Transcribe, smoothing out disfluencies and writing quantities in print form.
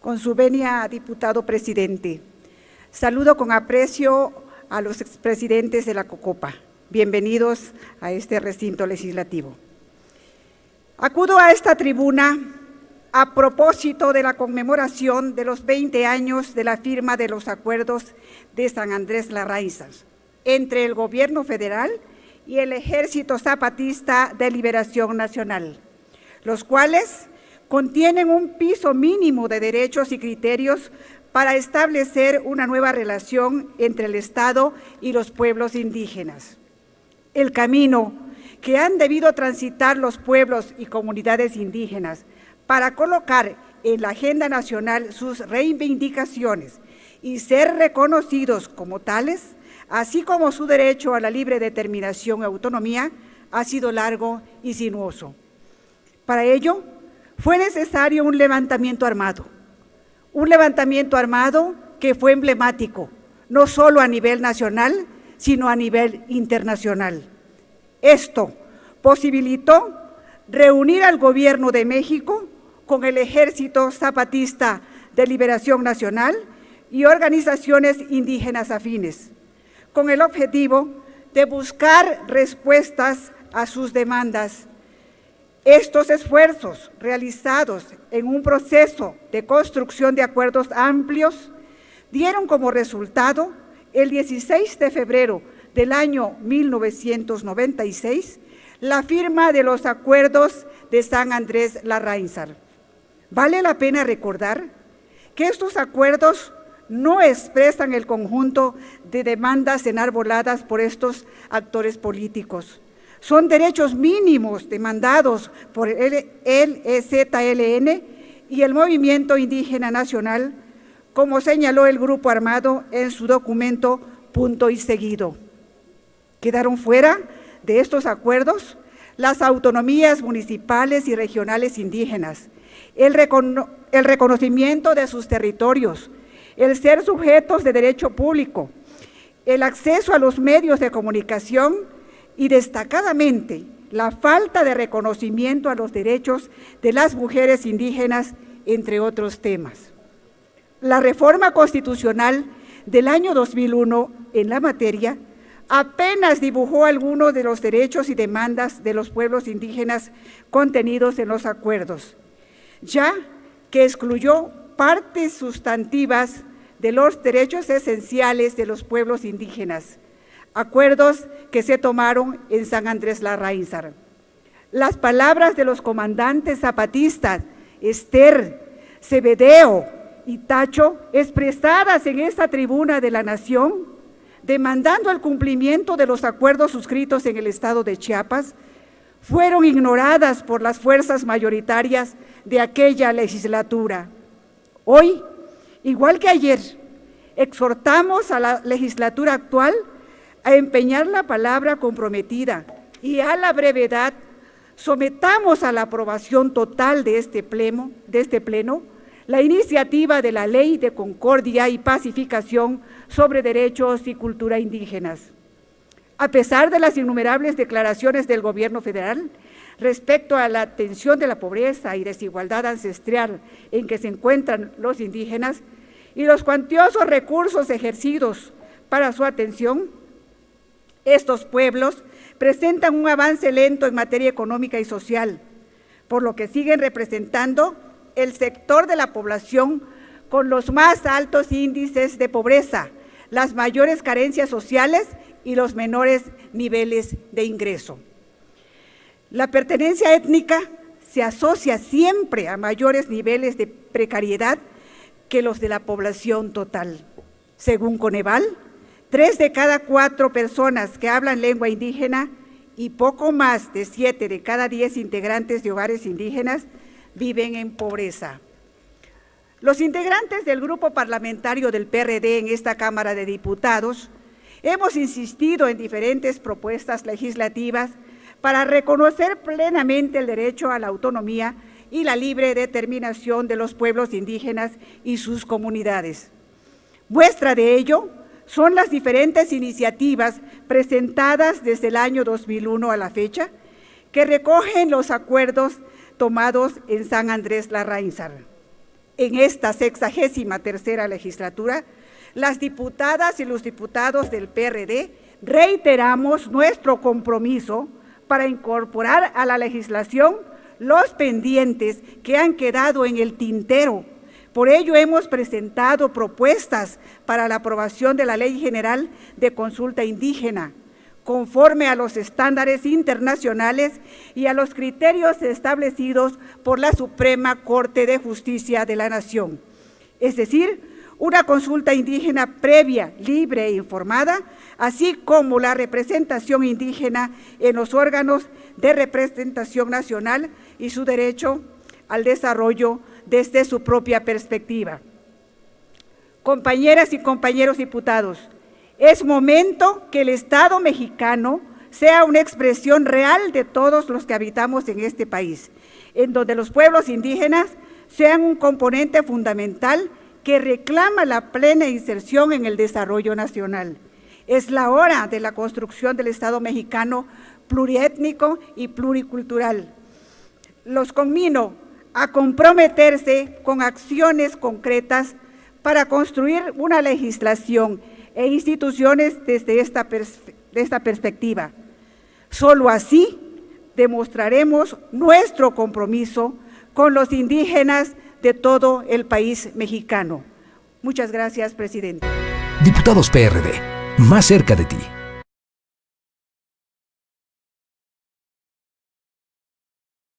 Con su venia, diputado presidente. Saludo con aprecio a los expresidentes de la COCOPA. Bienvenidos a este recinto legislativo. Acudo a esta tribuna a propósito de la conmemoración de los 20 años de la firma de los acuerdos de San Andrés Larraízar entre el Gobierno Federal y el Ejército Zapatista de Liberación Nacional, los cuales contienen un piso mínimo de derechos y criterios para establecer una nueva relación entre el Estado y los pueblos indígenas. El camino que han debido transitar los pueblos y comunidades indígenas para colocar en la agenda nacional sus reivindicaciones y ser reconocidos como tales, así como su derecho a la libre determinación y autonomía, ha sido largo y sinuoso. Para ello, fue necesario un levantamiento armado que fue emblemático, no solo a nivel nacional, sino a nivel internacional. Esto posibilitó reunir al Gobierno de México con el Ejército Zapatista de Liberación Nacional y organizaciones indígenas afines, con el objetivo de buscar respuestas a sus demandas. Estos esfuerzos, realizados en un proceso de construcción de acuerdos amplios, dieron como resultado, el 16 de febrero del año 1996, la firma de los acuerdos de San Andrés Larraízar. Vale la pena recordar que estos acuerdos no expresan el conjunto de demandas enarboladas por estos actores políticos. Son derechos mínimos demandados por el EZLN y el Movimiento Indígena Nacional, como señaló el Grupo Armado en su documento Punto y Seguido. Quedaron fuera de estos acuerdos las autonomías municipales y regionales indígenas, el reconocimiento de sus territorios, el ser sujetos de derecho público, el acceso a los medios de comunicación y destacadamente la falta de reconocimiento a los derechos de las mujeres indígenas, entre otros temas. La reforma constitucional del año 2001 en la materia apenas dibujó algunos de los derechos y demandas de los pueblos indígenas contenidos en los acuerdos, ya que excluyó partes sustantivas de los derechos esenciales de los pueblos indígenas, acuerdos que se tomaron en San Andrés Larraízar. Las palabras de los comandantes zapatistas Esther, Cebedeo y Tacho, expresadas en esta tribuna de la Nación, demandando el cumplimiento de los acuerdos suscritos en el estado de Chiapas, fueron ignoradas por las fuerzas mayoritarias de aquella legislatura. Hoy, igual que ayer, exhortamos a la legislatura actual a empeñar la palabra comprometida y a la brevedad sometamos a la aprobación total de este pleno la iniciativa de la Ley de Concordia y Pacificación sobre Derechos y Cultura Indígenas. A pesar de las innumerables declaraciones del Gobierno federal respecto a la atención de la pobreza y desigualdad ancestral en que se encuentran los indígenas y los cuantiosos recursos ejercidos para su atención, estos pueblos presentan un avance lento en materia económica y social, por lo que siguen representando el sector de la población con los más altos índices de pobreza, las mayores carencias sociales y los menores niveles de ingreso. La pertenencia étnica se asocia siempre a mayores niveles de precariedad que los de la población total. Según Coneval, 3 de cada 4 personas que hablan lengua indígena y poco más de 7 de cada 10 integrantes de hogares indígenas viven en pobreza. Los integrantes del grupo parlamentario del PRD en esta Cámara de Diputados hemos insistido en diferentes propuestas legislativas para reconocer plenamente el derecho a la autonomía y la libre determinación de los pueblos indígenas y sus comunidades. Muestra de ello son las diferentes iniciativas presentadas desde el año 2001 a la fecha, que recogen los acuerdos tomados en San Andrés Larraízar. en esta 63ª legislatura, las diputadas y los diputados del PRD reiteramos nuestro compromiso para incorporar a la legislación los pendientes que han quedado en el tintero. Por ello hemos presentado propuestas para la aprobación de la Ley General de Consulta Indígena, conforme a los estándares internacionales y a los criterios establecidos por la Suprema Corte de Justicia de la Nación. Es decir, una consulta indígena previa, libre e informada, así como la representación indígena en los órganos de representación nacional y su derecho al desarrollo desde su propia perspectiva. Compañeras y compañeros diputados, es momento que el Estado mexicano sea una expresión real de todos los que habitamos en este país, en donde los pueblos indígenas sean un componente fundamental que reclama la plena inserción en el desarrollo nacional. Es la hora de la construcción del Estado mexicano pluriétnico y pluricultural. Los conmino a comprometerse con acciones concretas para construir una legislación e instituciones desde esta perspectiva. Solo así demostraremos nuestro compromiso con los indígenas de todo el país mexicano. Muchas gracias, presidente. Diputados PRD, más cerca de ti.